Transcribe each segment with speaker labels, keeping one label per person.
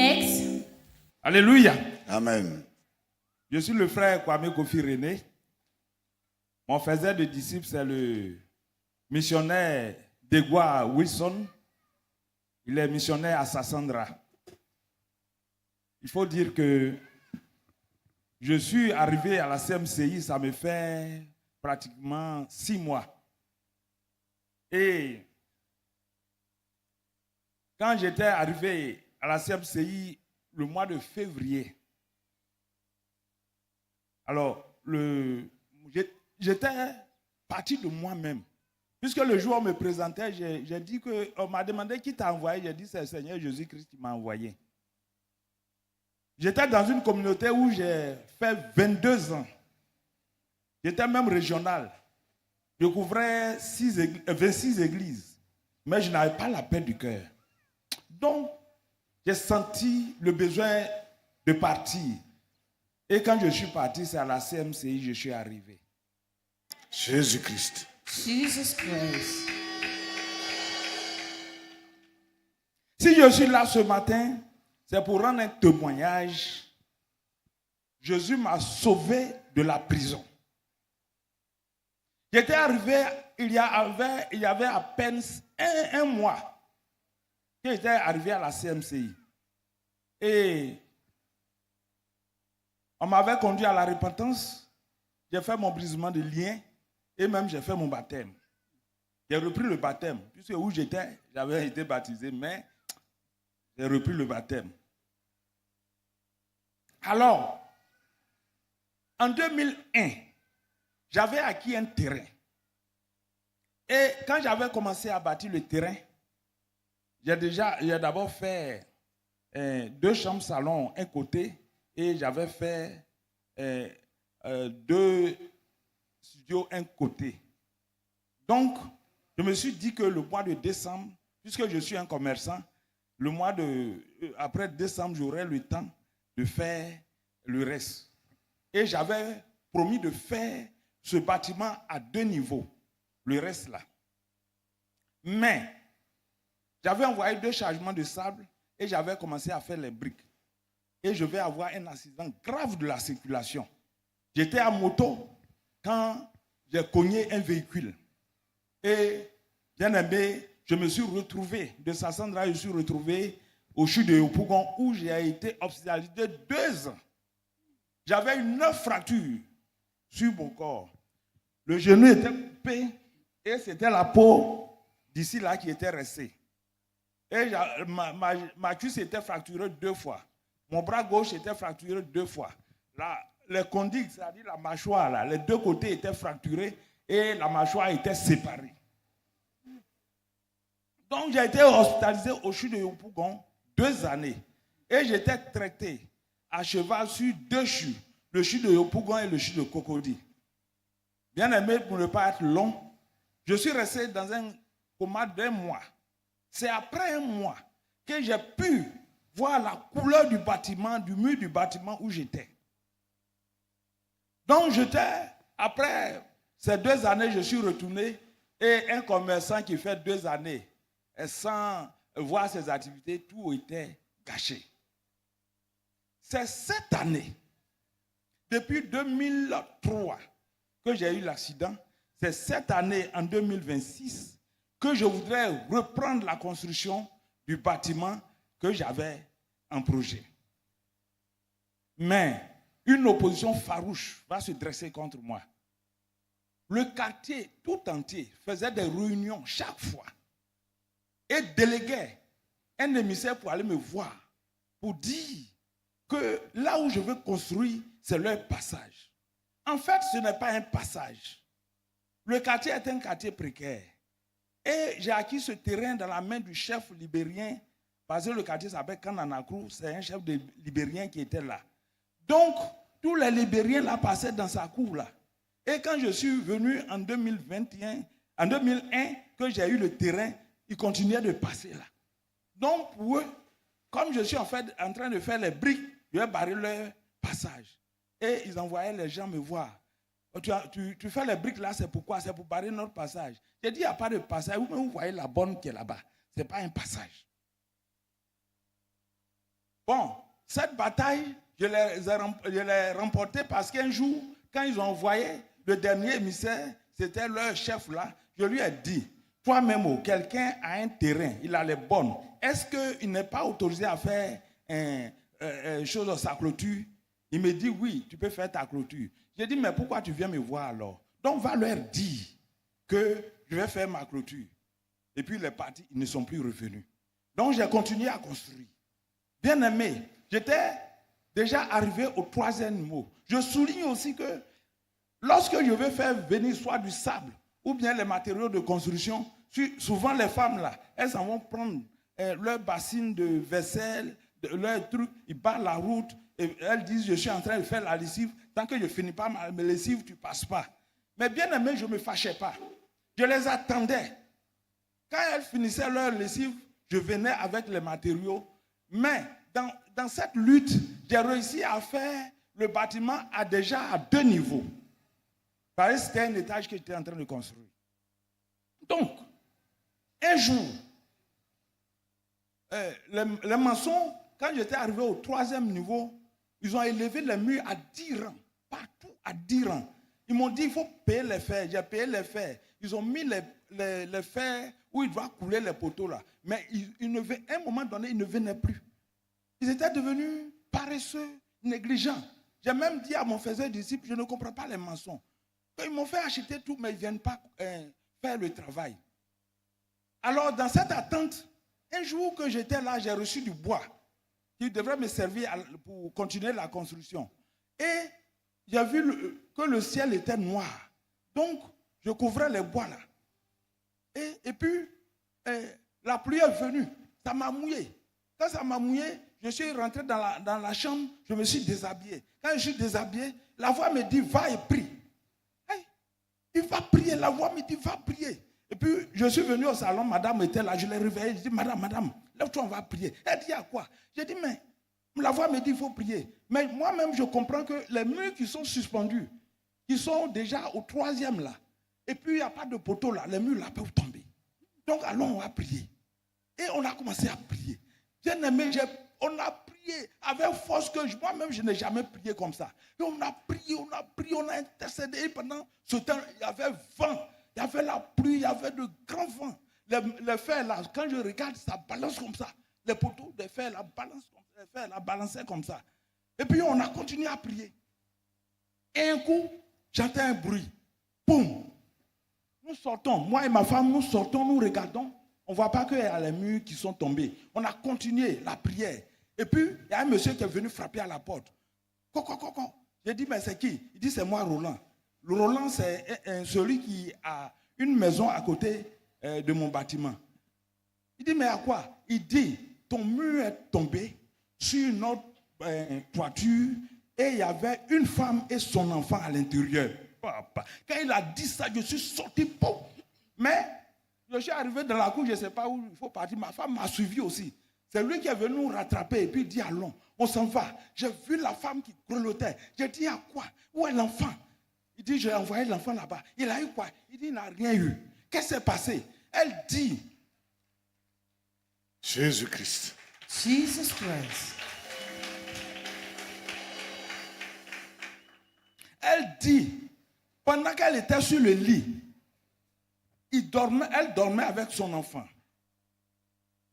Speaker 1: Next.
Speaker 2: Alléluia.
Speaker 3: Amen.
Speaker 2: Je suis le frère Kwame Kofi René. Mon faiseur de disciple, c'est le missionnaire Degwa Wilson. Il est missionnaire à Sassandra. Il faut dire que je suis arrivé à la CMCI, ça me fait pratiquement 6 mois. Et quand j'étais arrivé à la CMCI le mois de février, alors j'étais parti de moi-même. Puisque le jour où on me présentait, j'ai dit qu'on m'a demandé qui t'a envoyé. J'ai dit c'est le Seigneur Jésus-Christ qui m'a envoyé. J'étais dans une communauté où j'ai fait 22 ans. J'étais même régional. Je couvrais 26 églises. Mais je n'avais pas la paix du cœur. Donc, j'ai senti le besoin de partir. Et quand je suis parti, c'est à la CMCI que je suis arrivé.
Speaker 3: Jésus-Christ.
Speaker 1: Jesus Christ.
Speaker 2: Si je suis là ce matin, c'est pour rendre un témoignage. Jésus m'a sauvé de la prison. J'étais arrivé, il y avait à peine un mois que j'étais arrivé à la CMCI. Et on m'avait conduit à la repentance. J'ai fait mon brisement de lien et même j'ai fait mon baptême. J'ai repris le baptême. Puisque où j'étais, j'avais été baptisé, mais j'ai repris le baptême. Alors, en 2001, j'avais acquis un terrain. Et quand j'avais commencé à bâtir le terrain, j'ai d'abord fait 2 chambres salon un côté et j'avais fait 2 studios un côté. Donc, je me suis dit que le mois de décembre, puisque je suis un commerçant, après décembre, j'aurai le temps de faire le reste. Et j'avais promis de faire ce bâtiment à 2 niveaux, le reste là. Mais, j'avais envoyé 2 chargements de sable et j'avais commencé à faire les briques. Et je vais avoir un accident grave de la circulation. J'étais à moto quand j'ai cogné un véhicule. Et, bien aimé, je me suis retrouvé, de Sassandra, je suis retrouvé au CHU de Yopougon où j'ai été hospitalisé 2 ans. J'avais une 9 fractures sur mon corps. Le genou était coupé et c'était la peau d'ici là qui était restée. Et ma cuisse était fracturée 2 fois. Mon bras gauche était fracturé 2 fois. Les condyles, c'est-à-dire la mâchoire, là, les 2 côtés étaient fracturés et la mâchoire était séparée. Donc j'ai été hospitalisé au CHU de Yopougon 2 années. Et j'étais traité à cheval sur 2 CHU, le CHU de Yopougon et le CHU de Cocody. Bien aimé, pour ne pas être long, je suis resté dans un coma d'1 mois. C'est après 1 mois que j'ai pu voir la couleur du bâtiment, du mur du bâtiment où j'étais. Donc après ces 2 années, je suis retourné et un commerçant qui fait 2 années sans voir ses activités, tout était gâché. C'est cette année, depuis 2003, que j'ai eu l'accident. C'est cette année, en 2026, que je voudrais reprendre la construction du bâtiment que j'avais en projet. Mais une opposition farouche va se dresser contre moi. Le quartier tout entier faisait des réunions chaque fois et déléguait un émissaire pour aller me voir, pour dire que là où je veux construire, c'est leur passage. En fait, ce n'est pas un passage. Le quartier est un quartier précaire. Et j'ai acquis ce terrain dans la main du chef libérien, parce que le quartier s'appelle Kananakrou, c'est un chef libérien qui était là. Donc, tous les libériens là passaient dans sa cour là. Et quand je suis venu en 2001, que j'ai eu le terrain, ils continuaient de passer là. Donc, pour eux, comme je suis en train de faire les briques, je vais barrer leur passage. Et ils envoyaient les gens me voir. Tu fais les briques là, c'est pourquoi? C'est pour barrer notre passage. J'ai dit, il n'y a pas de passage. Vous voyez la borne qui est là-bas. Ce n'est pas un passage. Bon, cette bataille, je l'ai remportée parce qu'un jour, quand ils ont envoyé le dernier émissaire, c'était leur chef là, je lui ai dit, toi-même, quelqu'un a un terrain, il a les bonnes. Est-ce qu'il n'est pas autorisé à faire chose de sa clôture? Il me dit, oui, tu peux faire ta clôture. J'ai dit, mais pourquoi tu viens me voir alors? Donc, va leur dire que je vais faire ma clôture. Et puis, les partis, ils ne sont plus revenus. Donc, j'ai continué à construire. Bien aimé, j'étais déjà arrivé au 3e niveau. Je souligne aussi que lorsque je veux faire venir soit du sable ou bien les matériaux de construction, souvent les femmes là, elles en vont prendre leur bassine de vaisselle, leur truc, ils barrent la route et elles disent je suis en train de faire la lessive. Tant que je ne finis pas ma lessive, tu ne passes pas. Mais bien aimé, je ne me fâchais pas. Je les attendais. Quand elles finissaient leur lessive, je venais avec les matériaux. Mais dans cette lutte, j'ai réussi à faire le bâtiment déjà à 2 niveaux. Parce que c'était un étage que j'étais en train de construire. Donc, un jour, les maçons, quand j'étais arrivé au 3e niveau, ils ont élevé les murs à 10 rangs. Partout à 10 rangs. Ils m'ont dit, il faut payer les fers. J'ai payé les fers. Ils ont mis les fers où ils doivent couler les poteaux là. Mais à un moment donné, ils ne venaient plus. Ils étaient devenus paresseux, négligents. J'ai même dit à mon frère disciple, je ne comprends pas les maçons. Ils m'ont fait acheter tout, mais ils ne viennent pas faire le travail. Alors, dans cette attente, un jour que j'étais là, j'ai reçu du bois qui devrait me servir pour continuer la construction. Et j'ai vu que le ciel était noir. Donc, je couvrais les bois là. Et puis, la pluie est venue. Ça m'a mouillé. Quand ça m'a mouillé, je suis rentré dans la chambre, je me suis déshabillé. Quand je suis déshabillé, la voix me dit, va et prie. Hey, il va prier, la voix me dit, va prier. Et puis, je suis venu au salon, madame était là, je l'ai réveillée, je dis, madame, lève-toi, on va prier. Elle dit, à quoi? J'ai dit, mais la voix me dit, il faut prier. Mais moi-même, je comprends que les murs qui sont suspendus, qui sont déjà au 3e là, et puis il n'y a pas de poteau là, les murs là peuvent tomber. Donc, allons, on va prier. Et on a commencé à prier. Bien aimé, on a prié avec force que moi-même, je n'ai jamais prié comme ça. Et on a prié, on a intercédé. Et pendant ce temps, il y avait vent, il y avait la pluie, il y avait de grands vents. Les fers là, quand je regarde, ça balance comme ça. Les poteaux des fers là balançaient comme ça. Et puis on a continué à prier. Et un coup, j'entends un bruit. Boum! Nous sortons, moi et ma femme, nous sortons, nous regardons. On ne voit pas qu'il y a les murs qui sont tombés. On a continué la prière. Et puis, il y a un monsieur qui est venu frapper à la porte. J'ai dit, mais c'est qui? Il dit, c'est moi, Roland. Le Roland, c'est celui qui a une maison à côté de mon bâtiment. Il dit, mais à quoi? Il dit, ton mur est tombé sur notre toiture et il y avait une femme et son enfant à l'intérieur. Quand il a dit ça, je suis sorti. Mais je suis arrivé dans la cour, je ne sais pas où il faut partir. Ma femme m'a suivi aussi. C'est lui qui est venu nous rattraper et puis il dit, allons, on s'en va. J'ai vu la femme qui grelottait. J'ai dit, à quoi? Où est l'enfant? Il dit, j'ai envoyé l'enfant là-bas. Il a eu quoi? Il dit, il n'a rien eu. Qu'est-ce qui s'est passé? Elle dit,
Speaker 3: Jésus-Christ.
Speaker 1: Jesus Christ.
Speaker 2: Elle dit, pendant qu'elle était sur le lit, elle dormait avec son enfant.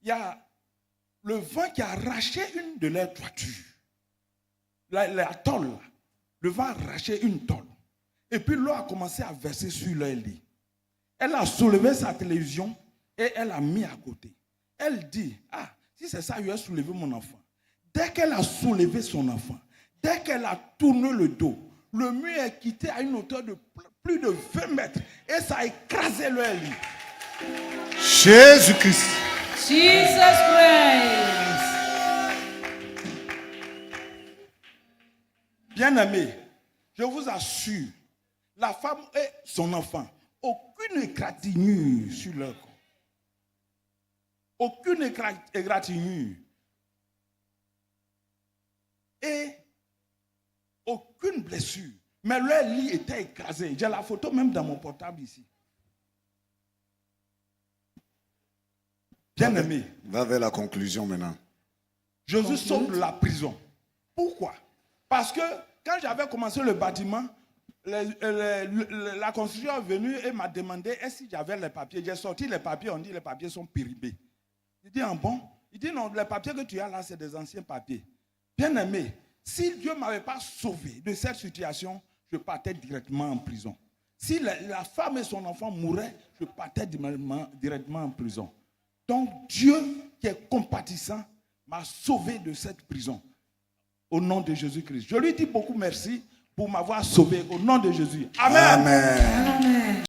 Speaker 2: Il y a le vent qui a arraché une de leurs toitures. La tôle, le vent a arraché une tôle. Et puis l'eau a commencé à verser sur leur lit. Elle a soulevé sa télévision et elle a mis à côté. Elle dit, si c'est ça, je vais soulever mon enfant. Dès qu'elle a soulevé son enfant, dès qu'elle a tourné le dos, le mur est quitté à une hauteur de plus de 20 mètres et ça a écrasé leur lit.
Speaker 3: Jésus-Christ.
Speaker 1: Jesus Christ.
Speaker 2: Bien-aimés, je vous assure, la femme et son enfant, aucune égratignure sur leur corps. Aucune égratignure. Et aucune blessure. Mais leur lit était écrasé. J'ai la photo même dans mon portable ici. Bien-aimé.
Speaker 3: Va vers la conclusion maintenant.
Speaker 2: Jésus sort de la prison. Pourquoi? Parce que quand j'avais commencé le bâtiment, la construction est venue et m'a demandé si j'avais les papiers. J'ai sorti les papiers, on dit les papiers sont périmés. Il dit, en bon? Il dit, non, les papiers que tu as là, c'est des anciens papiers. Bien aimé, si Dieu ne m'avait pas sauvé de cette situation, je partais directement en prison. Si la femme et son enfant mouraient, je partais directement en prison. Donc Dieu, qui est compatissant, m'a sauvé de cette prison. Au nom de Jésus-Christ. Je lui dis beaucoup merci pour m'avoir sauvé. Au nom de Jésus. Amen.
Speaker 3: Amen.
Speaker 1: Amen.